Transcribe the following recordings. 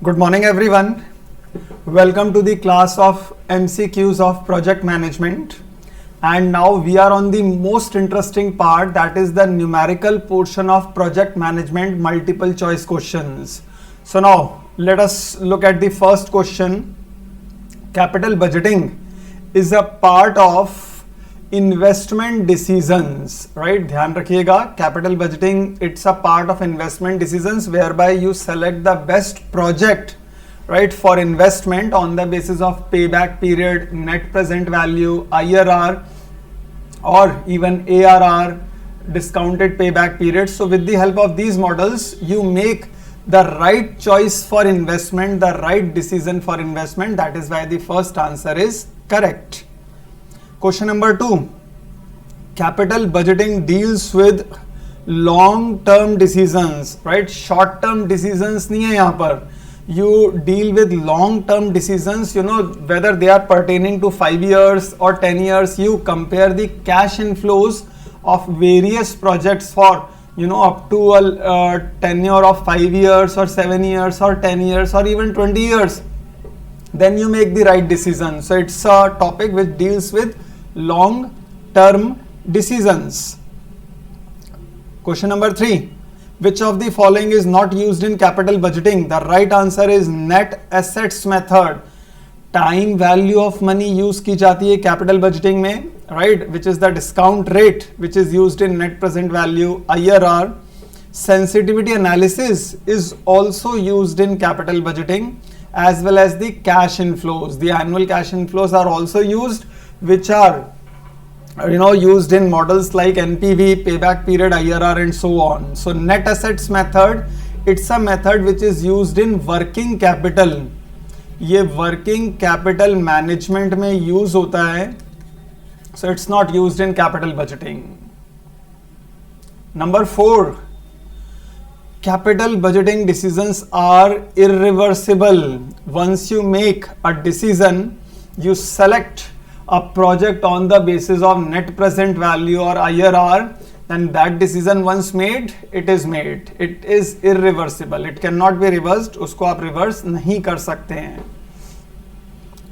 Good morning, everyone. Welcome to the class of MCQs of project management. And now we are on the most interesting part, that is the numerical portion of project management multiple choice questions. So now let us look at the first question. Capital budgeting is a part of investment decisions, right? ध्यान रखिएगा, capital budgeting it's a part of investment decisions whereby you select the best project, right, for investment on the basis of payback period, net present value, IRR, or even ARR, discounted payback period. So with the help of these models, you make the right choice for investment, the right decision for investment. That is why the first answer is correct. Question number 2. Capital budgeting deals with long-term decisions, right? Short-term decisions नहीं है यहाँ पर. You deal with long-term decisions, you know, whether they are pertaining to 5 years or 10 years. You compare the cash inflows of various projects for, you know, up to a tenure of 5 years or 7 years or 10 years or even 20 years. Then you make the right decision. So it's a topic which deals with long-term decisions. Question number 3. Which of the following is not used in capital budgeting? The right answer is net assets method. Time value of money use की जाती है capital budgeting में, right? Which is the discount rate which is used in net present value, IRR. Sensitivity analysis is also used in capital budgeting, as well as the cash inflows. The annual cash inflows are also used, which are, you know, used in models like NPV, payback period, IRR, and so on. So net assets method, it's a method which is used in working capital. ये working capital management में use होता है. So it's not used in capital budgeting. Number 4. Capital budgeting decisions are irreversible. Once you make a decision, you select a project on the basis of net present value or IRR, then that decision once made, it is made. It is irreversible. It cannot be reversed. उसको आप reverse नहीं कर सकते हैं.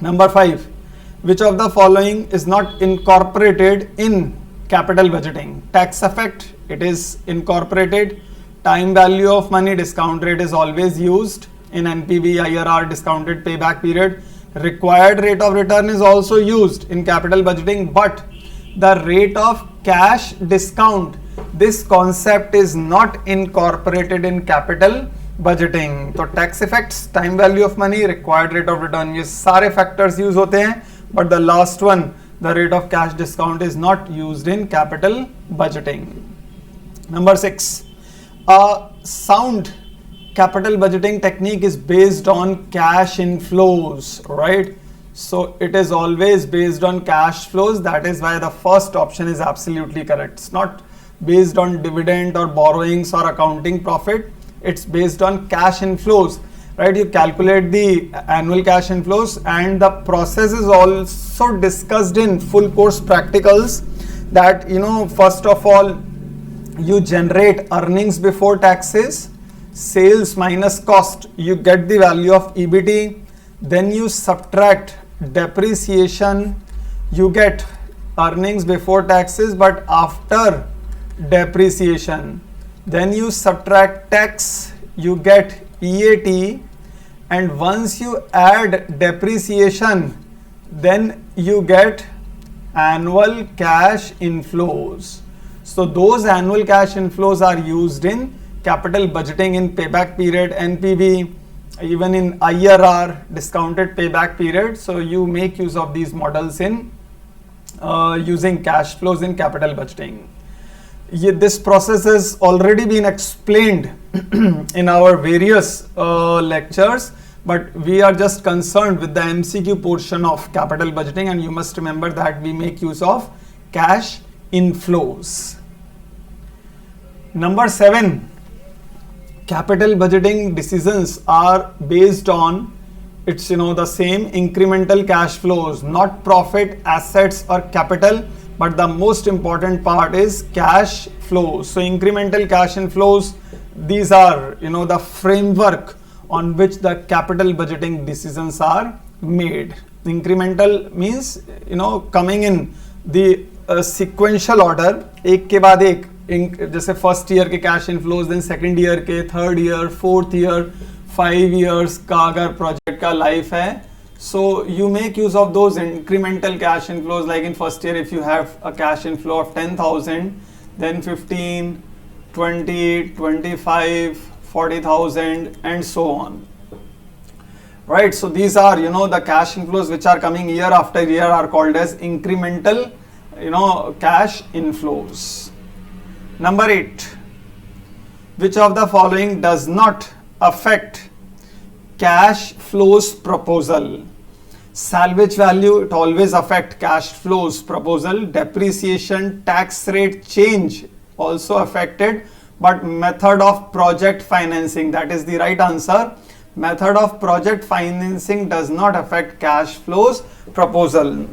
Number 5. Which of the following is not incorporated in capital budgeting? Tax effect, it is incorporated. Time value of money, discount rate is always used in NPV, IRR, discounted payback period. Required rate of return is also used in capital budgeting, but the rate of cash discount, this concept is not incorporated in capital budgeting. तो tax effects, time value of money, required rate of return, ये सारे factors use होते हैं, but the last one, the rate of cash discount, is not used in capital budgeting. Number 6. A sound capital budgeting technique is based on cash inflows, right? So it is always based on cash flows. That is why the first option is absolutely correct. It's not based on dividend or borrowings or accounting profit. It's based on cash inflows, right? You calculate the annual cash inflows, and the process is also discussed in full course practicals, that, you know, first of all, you generate earnings before taxes, sales minus cost, you get the value of EBT. Then you subtract depreciation, you get earnings before taxes but after depreciation. Then you subtract tax, you get EAT, and once you add depreciation, then you get annual cash inflows. So those annual cash inflows are used in capital budgeting in payback period, NPV, even in IRR, discounted payback period. So you make use of these models in using cash flows in capital budgeting. This process has already been explained in our various lectures, but we are just concerned with the MCQ portion of capital budgeting, and you must remember that we make use of cash inflows. Number 7. Capital budgeting decisions are based on, it's, you know, the same incremental cash flows, not profit, assets or capital, but the most important part is cash flows. So incremental cash inflows, these are, you know, the framework on which the capital budgeting decisions are made. Incremental means coming in the sequential order, एक के बाद एक, जैसे first year के cash inflows, then second year के, third year, fourth year, 5 years का अगर project का लाइफ है, so you make use of those incremental cash inflows. Like in first year, if you have a cash inflow of 10,000, then 15, 20, 25, 40,000 and so on, right? So these are the cash inflows which are coming year after year are called as incremental cash inflows. Number 8, which of the following does not affect cash flows proposal? Salvage value, it always affect cash flows proposal. Depreciation, tax rate change also affected, but method of project financing, that is the right answer. Method of project financing does not affect cash flows proposal.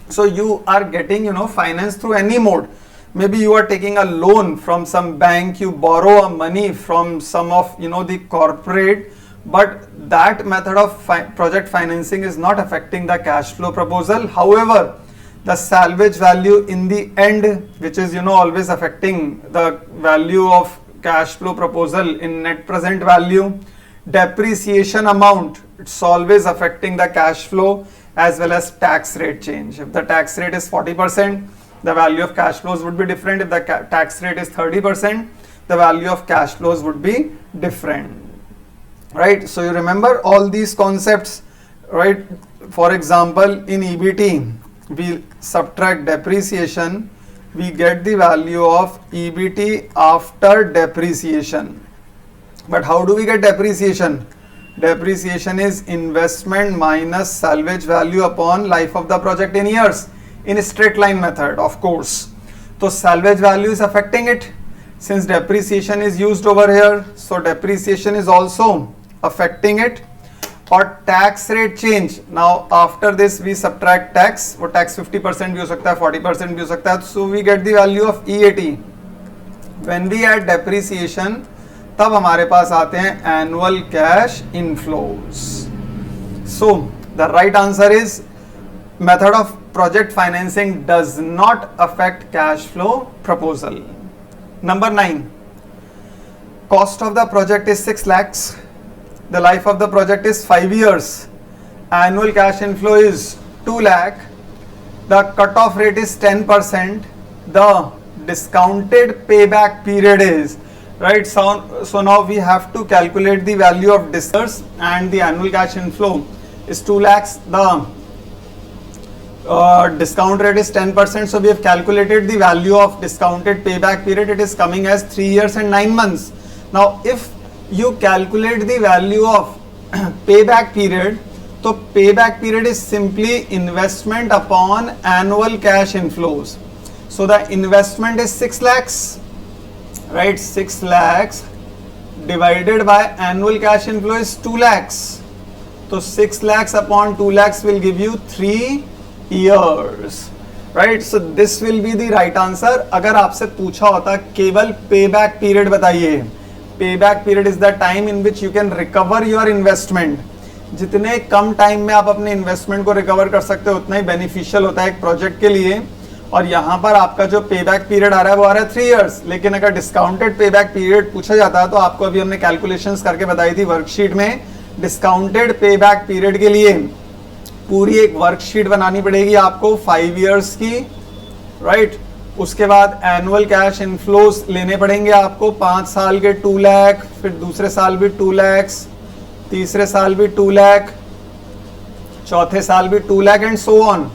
So you are getting finance through any mode. Maybe you are taking a loan from some bank, you borrow money from some of the corporate, but that method of project financing is not affecting the cash flow proposal. However, the salvage value in the end, which is always affecting the value of cash flow proposal in net present value. Depreciation amount, it's always affecting the cash flow, as well as tax rate change. If the tax rate is 40%, the value of cash flows would be different. If the tax rate is 30%, the value of cash flows would be different, right? So you remember all these concepts, right? For example, in EBT, we subtract depreciation, we get the value of EBT after depreciation. But how do we get depreciation? Depreciation is investment minus salvage value upon life of the project in years, in straight line method, of course. So salvage value is affecting it since depreciation is used over here, so depreciation is also affecting it. Or tax rate change, now after this we subtract tax, वो tax 50% भी हो सकता है, 40% भी हो सकता है, so we get the value of EAT. When we add depreciation, तब हमारे पास आते हैं annual cash inflows. So the right answer is method of project financing does not affect cash flow proposal. Number 9, cost of the project is 6 lakhs. The life of the project is 5 years. Annual cash inflow is 2 lakh. The cutoff rate is 10%. The discounted payback period is, right? So now we have to calculate the value of discourse, and the annual cash inflow is 2 lakhs. The discount rate is 10%. So we have calculated the value of discounted payback period. It is coming as 3 years and 9 months. Now if you calculate the value of payback period, so payback period is simply investment upon annual cash inflows. So the investment is 6 lakhs, right? 6 lakhs divided by annual cash inflow is 2 lakhs. So 6 lakhs upon 2 lakhs will give you 3 years, right? So this will be the right answer. अगर आपसे पूछा होता केवल payback period बताइए, payback period is the time in which you can recover your investment. जितने कम time में आप अपने इन्वेस्टमेंट को रिकवर कर सकते हो उतना ही बेनिफिशियल होता है एक प्रोजेक्ट के लिए. और यहाँ पर आपका जो पेबैक पीरियड आ रहा है वो आ रहा है 3 इयर्स. लेकिन अगर डिस्काउंटेड पेबैक पीरियड पूछा जाता है तो आपको अभी हमने कैलकुलेशंस करके बताई थी वर्कशीट में. डिस्काउंटेड पेबैक पीरियड के लिए पूरी एक वर्कशीट बनानी पड़ेगी आपको 5 इयर्स की, राइट? उसके बाद एनुअल कैश इनफ्लोज लेने पड़ेंगे आपको 5 साल के 2 लाख, फिर दूसरे साल भी 2 लाख, तीसरे साल भी 2 लाख, चौथे साल भी 2 लाख एंड सो ऑन.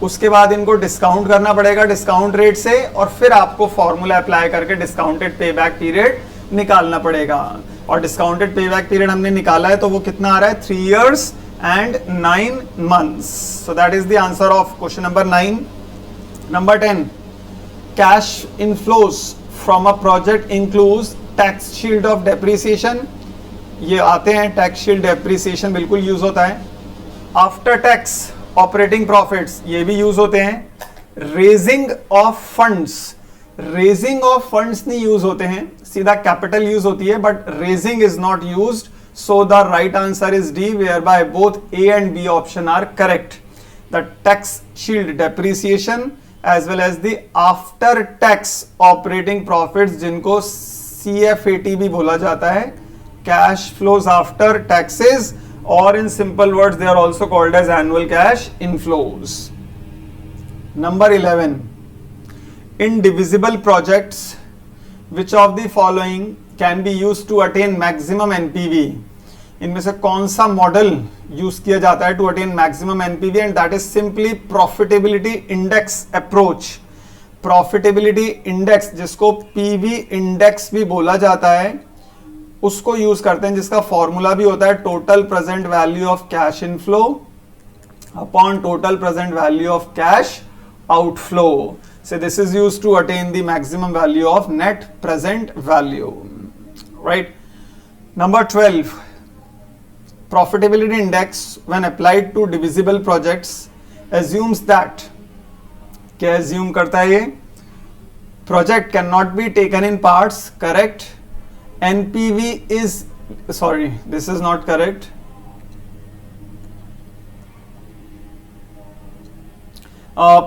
उसके बाद इनको डिस्काउंट करना पड़ेगा डिस्काउंट रेट से, और फिर आपको फॉर्मूला अप्लाई करके डिस्काउंटेड पेबैक पीरियड निकालना पड़ेगा. और डिस्काउंटेड पेबैक पीरियड हमने निकाला है तो वो कितना आ रहा है 3 years and 9 months. So that is the answer of question number 9. Number 10, cash inflows from a project includes tax shield of depreciation. ये आते हैं टैक्स शील्ड डेप्रिसिएशन बिल्कुल यूज होता है. आफ्टर टैक्स ऑपरेटिंग प्रॉफिट्स ये भी यूज होते हैं. Raising of funds, raising of funds नहीं यूज होते हैं, सीधा कैपिटल यूज होती है, but raising is not used So the right answer is D, whereby both A and B option are correct. The tax shield depreciation as well as the after tax operating profits, जिनको CFAT भी बोला जाता है, cash flows after taxes, or in simple words they are also called as annual cash inflows. Number 11, in divisible projects, which of the following can be use to attain maximum NPV? इनमें से कौन सा model use किया जाता है to attain maximum NPV? And that is simply profitability index approach. Profitability index, जिसको PV index भी बोला जाता है, उसको यूज करते हैं, जिसका फॉर्मूला भी होता है total present value of cash inflow upon total present value of cash outflow. So this is used to attain the maximum value of net present value, right? Number 12, profitability index when applied to divisible projects assumes that, क्या assume करता है ये? Project cannot be taken in parts, correct? NPV is, sorry, this is not correct.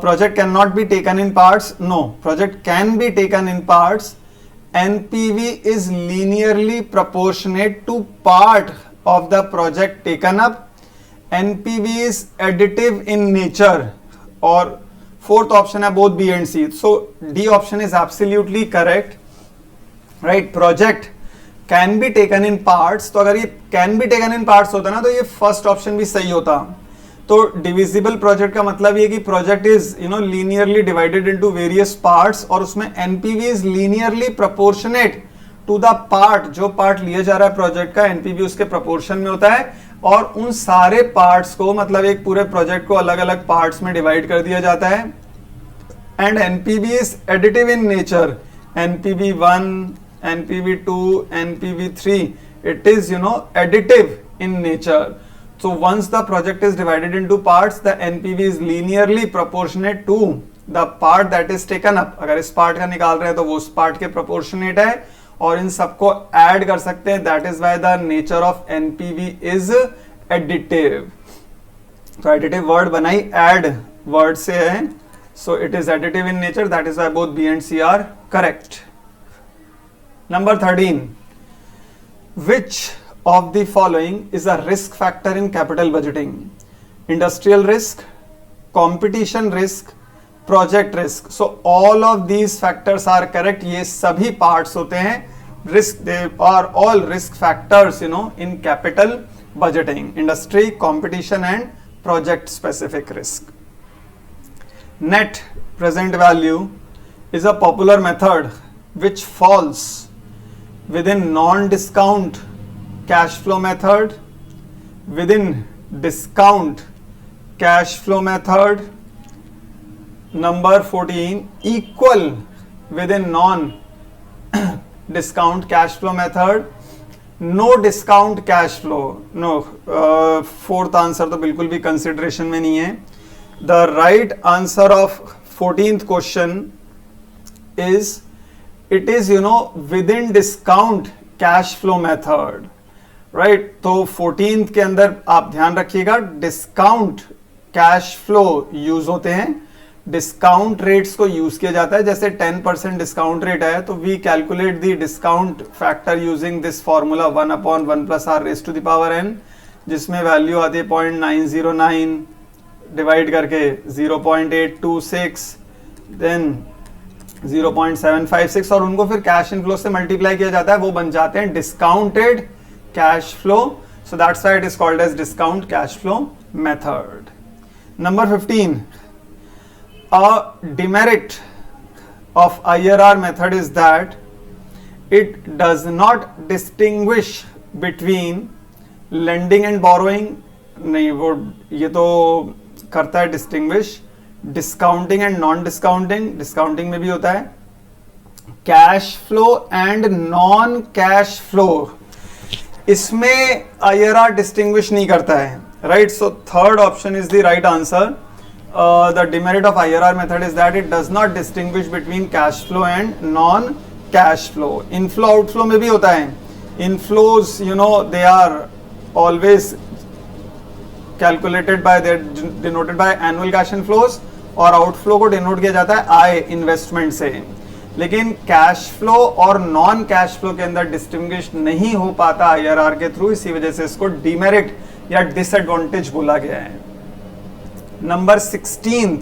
Project cannot be taken in parts. No, project can be taken in parts. NPV is linearly proportionate to part of the project taken up. NPV is additive in nature. और fourth option है both B and C. So D option is absolutely correct. Right? Project can be taken in parts. तो अगर ये can be taken in parts होता ना, तो ये first option भी सही होता. तो डिविजिबल प्रोजेक्ट का मतलब ये कि project is linearly divided into various parts, और उसमें NPV is linearly proportionate to the part. जो पार्ट लिया जा रहा है प्रोजेक्ट का, एनपीवी उसके प्रोपोर्शन में होता है, और उन सारे पार्ट्स को, मतलब एक पूरे प्रोजेक्ट को अलग अलग पार्ट्स में डिवाइड कर दिया जाता है. And NPV is additive in nature. NPV 1, NPV 2, NPV 3, it is additive in nature. So once the project is divided into parts, the NPV is linearly proportionate to the part that is taken up. अगर इस part का निकाल रहे हैं तो वो उस part के proportionate है, और इन सबको add कर सकते हैं. That is why the nature of NPV is additive. तो additive word बनाई add word से है. So it is additive in nature. That is why both B and C are correct. Number 13. Which of the following is a risk factor in capital budgeting? Industrial risk, competition risk, project risk. So all of these factors are correct. ये सभी parts होते हैं risk. They are all risk factors, in capital budgeting. Industry, competition and project specific risk. Net present value is a popular method which falls within non-discount cash flow method, within discount cash flow method. Number 14, equal within non discount cash flow method, no discount cash flow. No, fourth answer तो बिल्कुल भी consideration में नहीं है. The right answer of 14th question is, it is within discount cash flow method. Right, तो 14th के अंदर आप ध्यान रखिएगा, डिस्काउंट कैश फ्लो यूज होते हैं. डिस्काउंट रेट्स को यूज किया जाता है. जैसे 10% डिस्काउंट रेट है, तो we calculate the discount factor using this formula 1/1 + r raised to the power n, जिसमें वैल्यू आती है 0.909 डिवाइड करके 0.826, देन 0.756, और उनको फिर कैश इनफ्लो से मल्टीप्लाई किया जाता है. वो बन जाते हैं discounted cash flow. So that's why it is called as discount cash flow method. Number 15, a demerit of IRR method is that it does not distinguish between lending and borrowing. नहीं, वो ये तो करता है distinguish. Discounting and non-discounting, discounting में भी होता है. Cash flow and non-cash flow, इसमें IRR डिस्टिंग्विश नहीं करता है. Right, so third option is the right answer. The demerit of IRR method is that it does not distinguish between cash flow and non cash flow. Inflow outflow में भी होता है, Inflows, they are always calculated by, they're denoted by annual cash inflows, और outflow को denote किया जाता है आय investment से. लेकिन कैश फ्लो और नॉन कैश फ्लो के अंदर डिस्टिंग्विश नहीं हो पाता आईआरआर के थ्रू, इसी वजह से इसको डीमेरिट या डिसएडवांटेज बोला गया है. Number 16,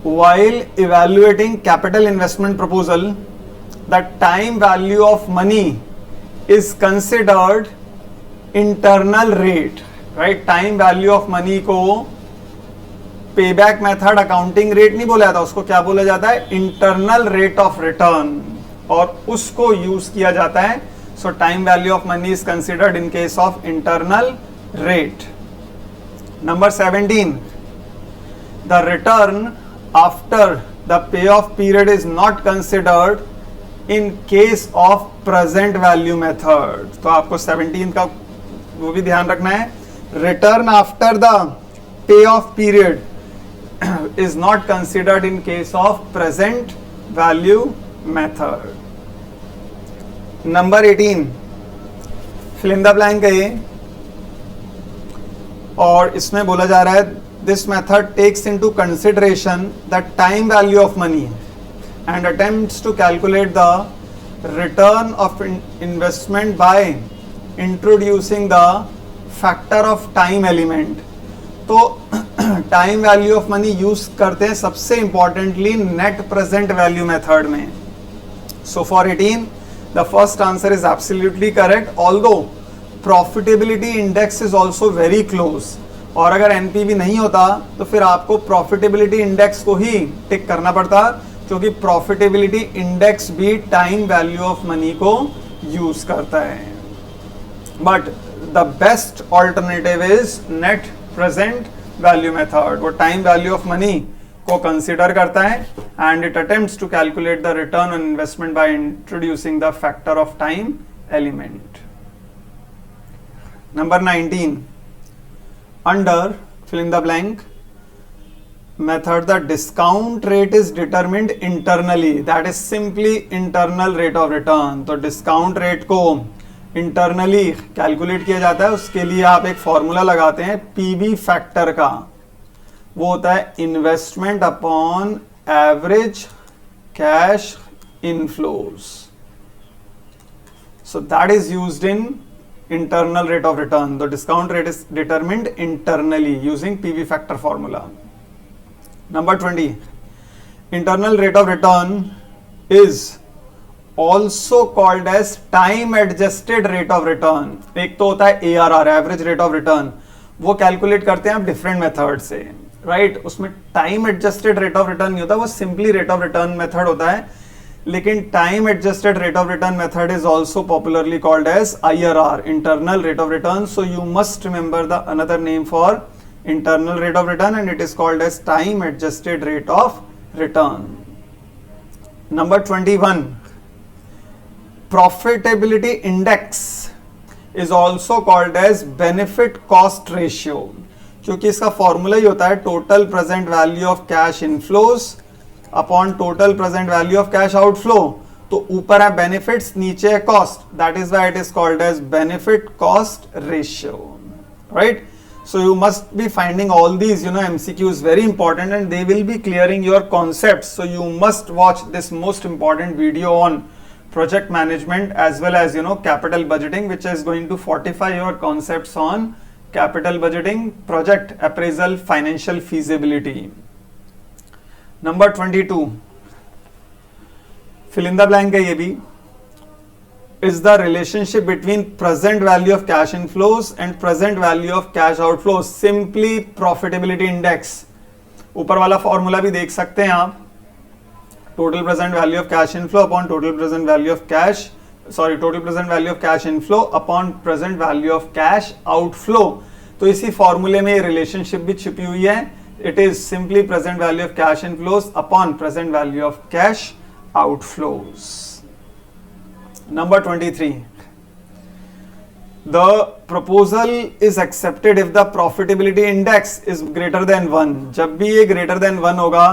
while evaluating capital investment proposal, the time value of money is considered internal rate, right? Time value of money को पेबैक मेथड अकाउंटिंग रेट नहीं बोला जाता, उसको क्या बोला जाता है? इंटरनल रेट ऑफ रिटर्न, और उसको यूज किया जाता है. सो time value of money is considered in case of internal rate. Number 17, the return after the pay of period is not considered in case of present value method. तो आपको 17 का वो भी ध्यान रखना है. Return after the pay of period is not considered in case of present value method. Number 18, fill in the blank है ये, और इसमें बोला जा रहा है this method takes into consideration the time value of money and attempts to calculate the return of investment by introducing the factor of time element. तो time value of money use करते हैं सबसे importantly net present value method में. So for 18 the first answer is absolutely correct, although profitability index is also very close. और अगर NPV नहीं होता तो फिर आपको प्रॉफिटेबिलिटी इंडेक्स को ही टिक करना पड़ता, क्योंकि प्रॉफिटेबिलिटी इंडेक्स भी टाइम वैल्यू ऑफ मनी को यूज करता है. But the best alternative is net present value method. वो टाइम वैल्यू ऑफ मनी को कंसीडर करता है and it attempts to calculate the return on investment by introducing the factor of time element. Number 19, under fill in the blank method, the discount rate is determined internally. That is simply internal rate of return. तो discount rate को internally calculate किया जाता है. उसके लिए आप एक formula लगाते हैं पीवी फैक्टर का, वो होता है investment upon average cash inflows. So that is used in internal rate of return. The discount rate is determined internally using PV factor formula. Number 20, internal rate of return is also called as time adjusted rate of return. एक तो होता है ARR, average rate of return, वो calculate करते हैं आप different method से, right? उसमें time adjusted rate of return नहीं होता, वो simply rate of return method होता है. लेकिन time adjusted rate of return method is also popularly called as IRR, internal rate of return. So you must remember the another name for internal rate of return and it is called as time adjusted rate of return. Number 21, profitability index is also called as benefit cost ratio, क्योंकि इसका formula ही होता है total present value of cash inflows upon total present value of cash outflow. तो ऊपर है benefits, नीचे है cost, that is why it is called as benefit cost ratio, right? So you must be finding all these, MCQs very important and they will be clearing your concepts. So you must watch this most important video on project management as well as, capital budgeting, which is going to fortify your concepts on capital budgeting, project appraisal, financial feasibility. Number 22, fill in the blank है ये भी, is the relationship between present value of cash inflows and present value of cash outflows. Simply profitability index. ऊपर वाला formula भी देख सकते हैं आप, total present value of cash inflow upon total present value of cash, total present value of cash inflow upon present value of cash outflow. तो इसी फॉर्मूले में ये रिलेशनशिप भी छिपी हुई है. It is simply present value of cash inflows upon present value of cash outflows. Number 23, the proposal is accepted if the profitability index is greater than 1. जब भी ये greater than 1 होगा,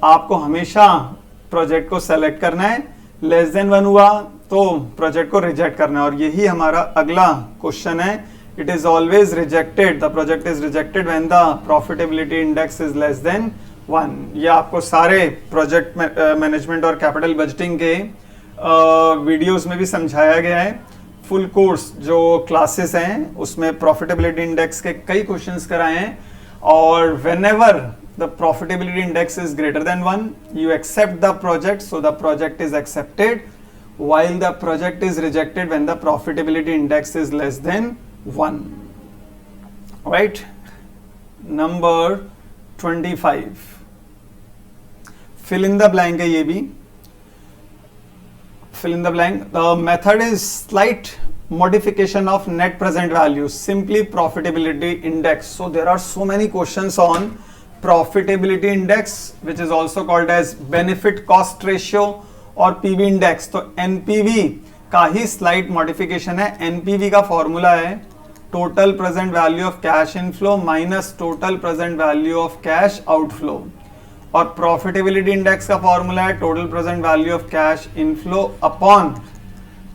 आपको हमेशा प्रोजेक्ट को सेलेक्ट करना है. लेस देन 1 हुआ तो प्रोजेक्ट को रिजेक्ट करना है। और यही हमारा अगला क्वेश्चन है, it is always rejected, the project is rejected when the profitability index is less than 1। ये आपको सारे प्रोजेक्ट मैनेजमेंट और कैपिटल बजटिंग के वीडियोस में भी समझाया गया है। फुल कोर्स जो क्लासेस हैं उसमें प्रॉफिटेबिलिटी इंडेक्स के कई क्वेश्चंस कराए हैं। और whenever the profitability index is greater than 1 you accept the project, so the project is accepted, while the project is rejected when the profitability index is less than 1. Right? Number 25. Fill in the blank है ये भी. Fill in the blank. The method is slight modification of net present value, simply profitability index. So there are so many questions on profitability index, which is also called as benefit cost ratio और PV index. तो NPV का ही slight modification है। NPV का formula है total present value of cash inflow minus total present value of cash outflow, और profitability index का formula है total present value of cash inflow upon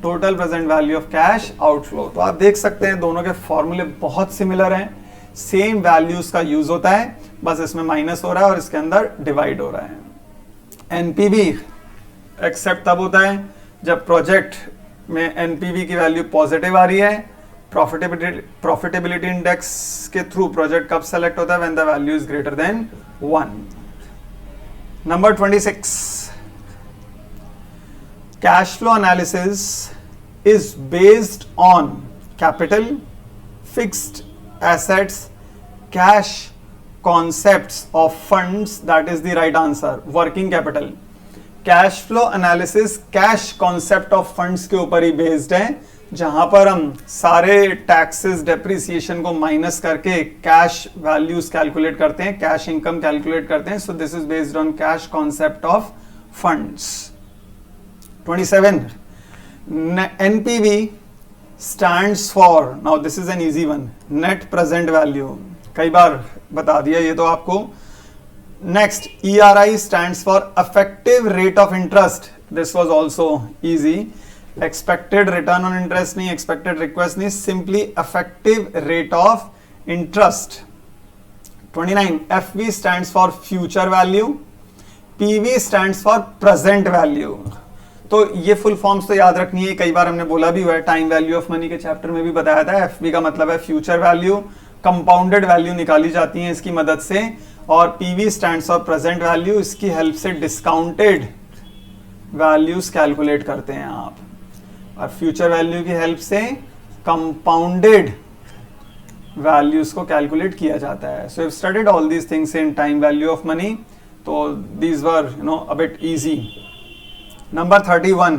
total present value of cash outflow. तो आप देख सकते हैं दोनों के फॉर्मूले बहुत सिमिलर हैं, सेम वैल्यूज का यूज होता है, बस इसमें माइनस हो रहा है और इसके अंदर डिवाइड हो रहा है। एनपीवी एक्सेप्ट तब होता है जब प्रोजेक्ट में एनपीवी की वैल्यू पॉजिटिव आ रही है। प्रॉफिटेबिलिटी इंडेक्स के थ्रू प्रोजेक्ट कब सेलेक्ट होता है? When the value is greater than 1। Number 26, cash flow analysis is based on capital, fixed assets, cash, concepts of funds, that is the right answer. Working capital, cash flow analysis cash concept of funds के ऊपर ही based है, जहां पर हम सारे taxes depreciation को minus करके cash values calculate करते हैं, कैश इनकम कैलकुलेट करते हैं। So this is based on cash concept of funds. 27, NPV stands for, now this is an easy one, net present value, कई बार बता दिया ये तो आपको। Next, ERI stands for effective rate of interest. This was also easy. Expected return on interest नहीं, expected request नहीं, simply effective rate of interest. 29, FV stands for future value. PV stands for present value. तो ये full forms तो याद रखनी है, कई बार हमने बोला भी हुआ है, टाइम वैल्यू ऑफ मनी के चैप्टर में भी बताया था। FV का मतलब है फ्यूचर वैल्यू, कंपाउंडेड वैल्यू निकाली जाती है इसकी मदद से, और PV stands for present value, इसकी हेल्प से डिस्काउंटेड वैल्यूज कैलकुलेट करते हैं आप, और फ्यूचर वैल्यू की हेल्प से कंपाउंडेड वैल्यूज को कैलकुलेट किया जाता है। So if studied all these things in time value of money, तो these were a bit easy. Number 31,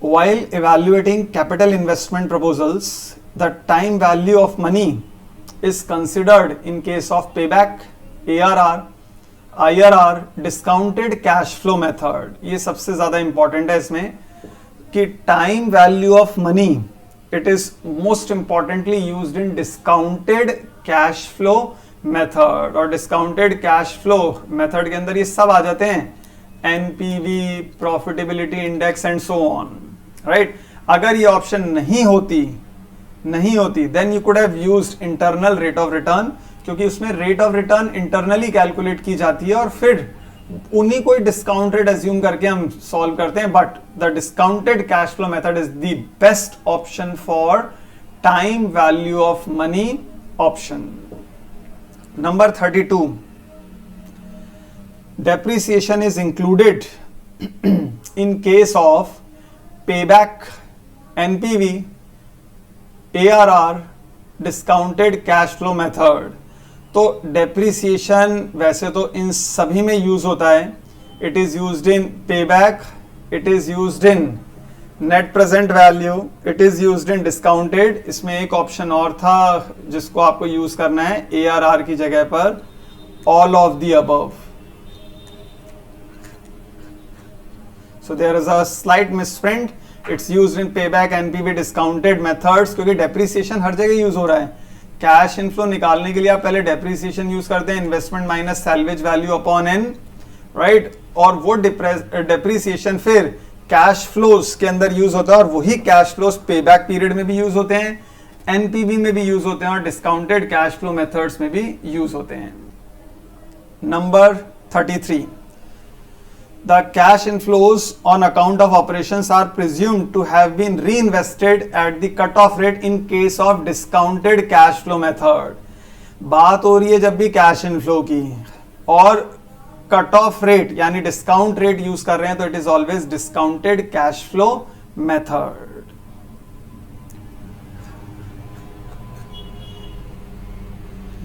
while evaluating capital investment proposals, the time value of money is considered in case of payback, ARR, IRR, discounted cash flow method। ये सबसे ज्यादा important है इसमें कि time value of money, it is most importantly used in discounted cash flow method, और discounted cash flow method के अंदर ये सब आ जाते हैं, NPV, profitability index and so on, right. अगर ये ऑप्शन नहीं होती then you could have used internal rate of return, क्योंकि उसमें rate of return internally calculate की जाती है और फिर उन्हीं को डिस्काउंट रेट एज्यूम करके हम सॉल्व करते हैं। But the discounted cash flow method is the best option for time value of money option. Number 32, depreciation is included in case of payback, NPV, ARR, discounted cash flow method। तो depreciation वैसे तो इन सभी में use होता है, it is used in payback, it is used in net present value, it is used in discounted। इसमें एक option और था जिसको आपको यूज करना है ARR की जगह पर all of the above। So there is a slight misprint. It's used in payback, NPV, discounted methods, क्योंकि depreciation हर जगह यूज हो रहा है। कैश इनफ्लो निकालने के लिए आप पहले depreciation यूज करते हैं, investment minus salvage value upon N, right. और वो depreciation फिर कैश फ्लोज के अंदर यूज होता है और वही कैश फ्लोज पेबैक पीरियड में भी यूज होते हैं, एनपीवी में भी यूज होते हैं और डिस्काउंटेड कैश फ्लो मेथड्स में भी यूज होते हैं. Number 33, the cash inflows on account of operations are presumed to have been reinvested at the cutoff rate in case of discounted cash flow method. बात हो रही है जब भी कैश इनफ्लो की और कट ऑफ रेट यानी डिस्काउंट रेट यूज कर रहे हैं तो it is always discounted cash flow method.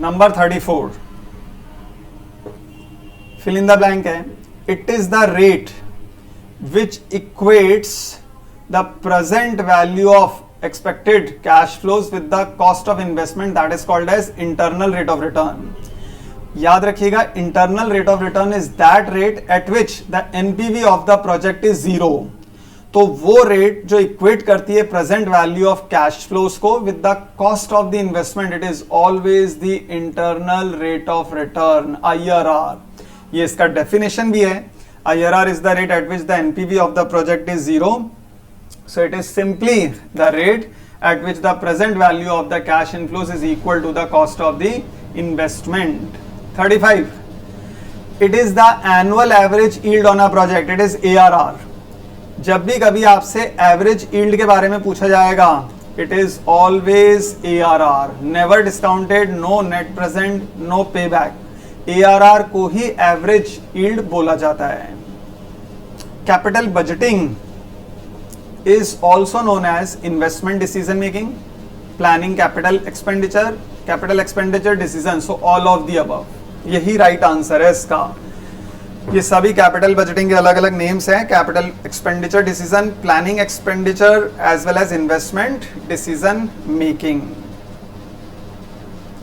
Number 34, fill in the blank है. It is the rate which equates the present value of expected cash flows with the cost of investment that is called as internal rate of return. याद रखिएगा, internal rate of return is that rate at which the NPV of the project is zero. तो वो rate जो equate करती है present value of cash flows को with the cost of the investment, it is always the internal rate of return, IRR. ये इसका definition भी है. IRR is the rate at which the NPV of the project is zero. So it is simply the rate at which the present value of the cash inflows is equal to the cost of the investment. 35. It is the annual average yield on a project. It is ARR. जब भी कभी आपसे average yield के बारे में पूछा जाएगा, it is always ARR. Never discounted, no net present, no payback. ARR को ही एवरेज यील्ड बोला जाता है. Capital budgeting is also known as investment decision making, planning capital expenditure decision. So all of the above. यही right answer है इसका. ये सभी कैपिटल बजटिंग के अलग अलग नेम्स हैं. Capital expenditure decision, planning expenditure as well as investment decision making.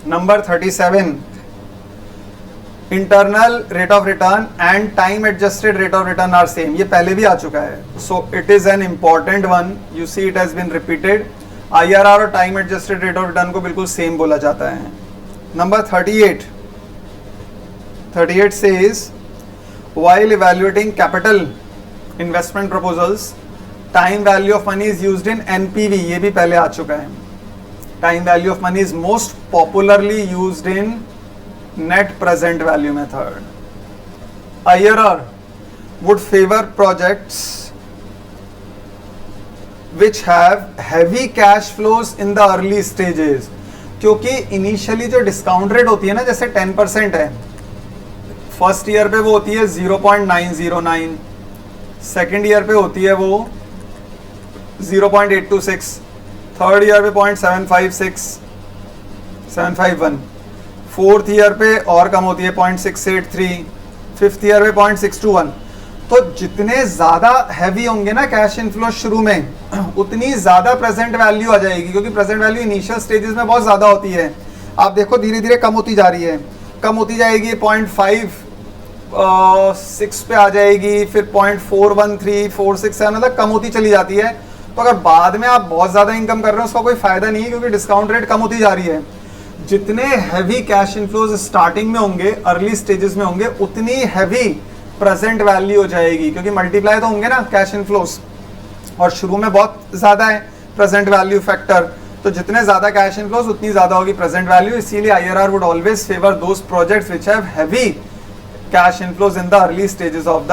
Number 37, internal rate of return and time adjusted rate of return are same. ये पहले भी आ चुका है. So it is an important one. You see it has been repeated. IRR और time adjusted rate of return को बिल्कुल same बोला जाता है. Number 38 says while evaluating capital investment proposals, time value of money is used in NPV. ये भी पहले आ चुका है. Time value of money is most popularly used in net present value method. IRR would favor projects which have heavy cash flows in the early stages. क्योंकि initially जो discount rate होती है ना, जैसे 10% है, फर्स्ट ईयर पे वो होती है 0.909, सेकेंड ईयर पे होती है वो 0.826, थर्ड ईयर पे 0.751, फोर्थ ईयर पे और कम होती है 0.683, फिफ्थ ईयर पे 0.621. तो जितने ज्यादा हैवी होंगे ना कैश इनफ्लो शुरू में, उतनी ज्यादा प्रेजेंट वैल्यू आ जाएगी, क्योंकि प्रेजेंट वैल्यू इनिशियल स्टेजेस में बहुत ज्यादा होती है. आप देखो धीरे धीरे कम होती जा रही है, कम होती जाएगी, 0.56 पे आ जाएगी, फिर 0.413, 467 मतलब कम होती चली जाती है. तो अगर बाद में आप बहुत ज्यादा इनकम कर रहे हो उसका कोई फायदा नहीं है, क्योंकि डिस्काउंट रेट कम होती जा रही है. जितने हैवी कैश इनफ्लोज स्टार्टिंग में होंगे, अर्ली स्टेजेस में होंगे, उतनी हैवी प्रेजेंट वैल्यू हो जाएगी, क्योंकि मल्टीप्लाई तो होंगे ना कैश इनफ्लोज, और शुरू में बहुत ज्यादा है प्रेजेंट वैल्यू फैक्टर. तो जितने ज्यादा कैश इनफ्लोज उतनी ज्यादा होगी प्रेजेंट वैल्यू. इसीलिए IRR would always favour those projects which have heavy cash inflows in the early stages of the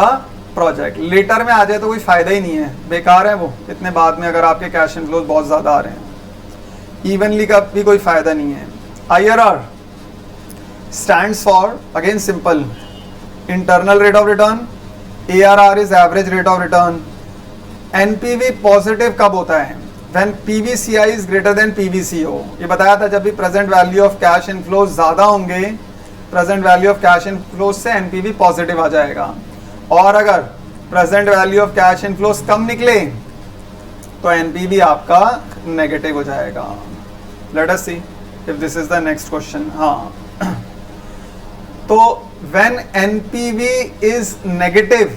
project. Later में आ जाए तो कोई फायदा ही नहीं है, बेकार है वो. इतने बाद में अगर आपके कैश इनफ्लोज बहुत ज्यादा आ रहे हैं, इवनली का भी कोई फायदा नहीं है. IRR stands for, again simple, internal rate of return. ARR is average rate of return. NPV positive कब होता है? When PVCI is greater than PVCO. ये बताया था, जब भी present value of cash inflows ज्यादा होंगे, present value of cash inflows से NPV पॉजिटिव आ जाएगा. और अगर present value of cash inflows कम निकले तो NPV आपका नेगेटिव हो जाएगा. Let us see if this is the next question. हाँ, तो when NPV is negative,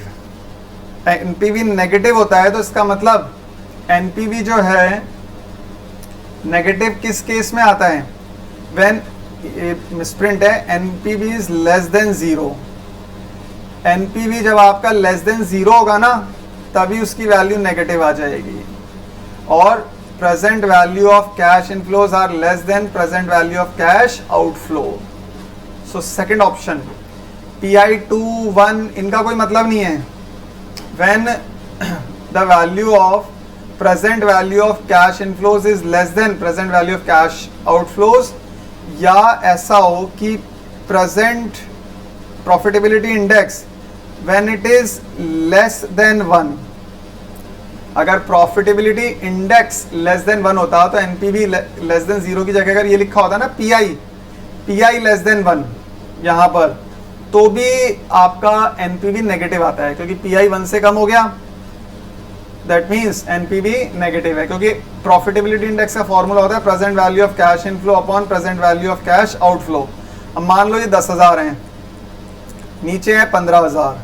NPV negative होता है तो इसका मतलब NPV जो है नेगेटिव किस केस में आता है? when मिसप्रिंट है, NPV is less than 0. NPV जब आपका less than 0 होगा ना, तभी उसकी वैल्यू नेगेटिव आ जाएगी। और present value of cash inflows are less than present value of cash outflow. So second option PI21 इनका कोई मतलब नहीं है। When the value of present value of cash inflows is less than present value of cash outflows, या ऐसा हो कि present profitability index when it is less than 1, अगर प्रॉफिटेबिलिटी इंडेक्स लेस देन 1 होता तो एनपीवी लेस देन 0 की जगह अगर ये लिखा होता ना पीआई लेस देन 1 यहाँ पर, तो भी आपका एनपीवी नेगेटिव आता है, क्योंकि पीआई 1 से कम हो गया, दैट मीन्स एनपीवी नेगेटिव है, क्योंकि प्रॉफिटेबिलिटी इंडेक्स का फॉर्मूला होता है present value of cash inflow upon present value of cash outflow. अब मान लो ये 10,000 हैं, नीचे है 15,000,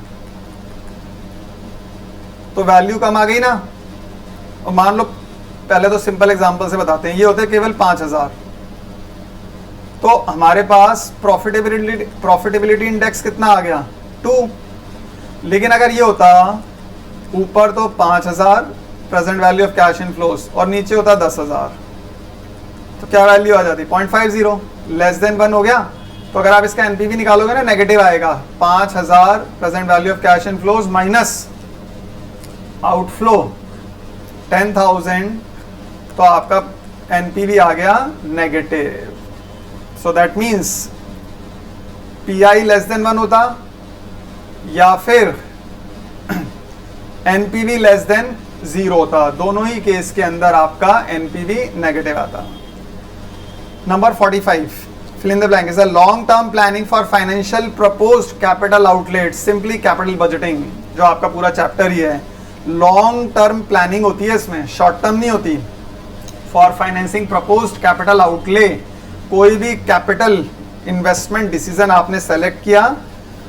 तो वैल्यू कम आ गई ना। और मान लो पहले तो सिंपल एग्जांपल से बताते हैं, ये होते हैं केवल 5,000, तो हमारे पास प्रॉफिटेबिलिटी इंडेक्स कितना आ गया 2। लेकिन अगर ये होता ऊपर तो 5,000 present value of cash inflows और नीचे होता 10,000, तो क्या वैल्यू आ जाती 0.50, लेस देन 1 हो गया। तो अगर आप इसका एनपीवी निकालोगे ना नेगेटिव आएगा। 5,000 present value of cash inflows minus outflow 10,000, तो आपका एनपीवी आ गया negative. So that means pi less than 1 होता या फिर एनपीवी लेस देन 0 होता, दोनों ही केस के अंदर आपका एनपीवी नेगेटिव आता। Number 45, fill in the blank, is a long term planning for financial proposed capital outlay, simply capital budgeting, जो आपका पूरा चैप्टर ही है। लॉन्ग टर्म प्लानिंग होती है इसमें, शॉर्ट टर्म नहीं होती। For financing proposed capital outlay, कोई भी कैपिटल इन्वेस्टमेंट डिसीजन आपने सेलेक्ट किया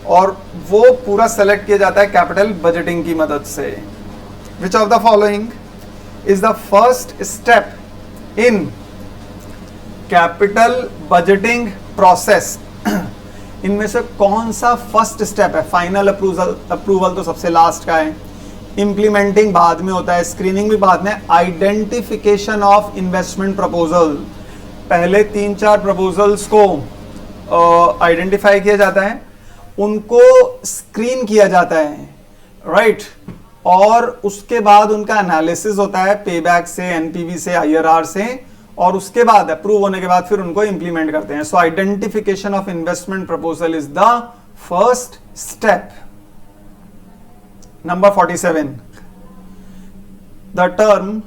और वो पूरा सेलेक्ट किया जाता है कैपिटल बजटिंग की मदद से। Which of the following is the first step in capital budgeting process? इनमें से कौन सा फर्स्ट स्टेप है? फाइनल अप्रूवल तो सबसे लास्ट का है, इम्प्लीमेंटिंग बाद में होता है, स्क्रीनिंग भी बाद में। आइडेंटिफिकेशन ऑफ इन्वेस्टमेंट प्रपोजल, पहले 3-4 प्रपोजल्स को आइडेंटिफाई किया जाता है, उनको स्क्रीन किया जाता है, राइट, और उसके बाद उनका एनालिसिस होता है पेबैक से, एनपीवी से, आईआरआर से, और उसके बाद अप्रूव होने के बाद फिर उनको इंप्लीमेंट करते हैं। So identification of investment proposal is the first step. Number 47, the term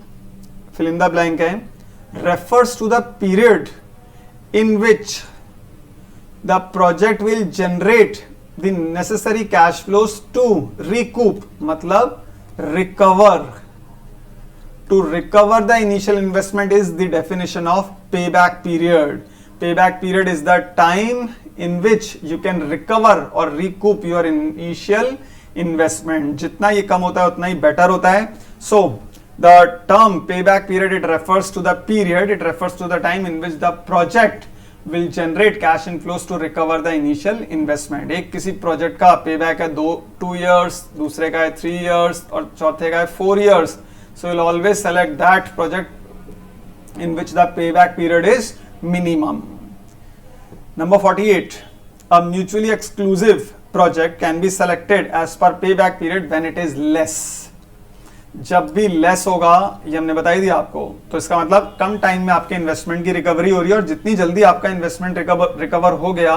fill in the blank है, refers to the period in which the project will generate the necessary cash flows to recoup, मतलब recover. To recover the initial investment is the definition of payback period. Payback period is the time in which you can recover or recoup your initial investment. जितना ये कम होता है उतना ही better होता है. So the term payback period, it refers to the period, it refers to the time in which the project will generate cash inflows to recover the initial investment. एक किसी project का payback है 2 years, दूसरे का है 3 years और चौथे का है 4 years. So you'll always select that project in which the payback period is minimum. Number 48, a mutually exclusive project can be selected as per payback period when it is less. जब भी less होगा, ये हमने बताई दी आपको, तो इसका मतलब कम टाइम में आपके इन्वेस्टमेंट की रिकवरी हो रही है, और जितनी जल्दी आपका इन्वेस्टमेंट रिकवर हो गया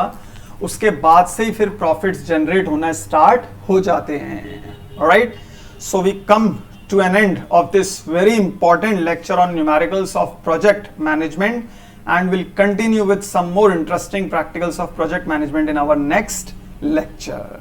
उसके बाद से ही फिर प्रॉफिट्स जनरेट होना स्टार्ट हो जाते हैं. Alright, so we come to an end of this very important lecture on numericals of project management, and we'll continue with some more interesting practicals of project management in our next lecture.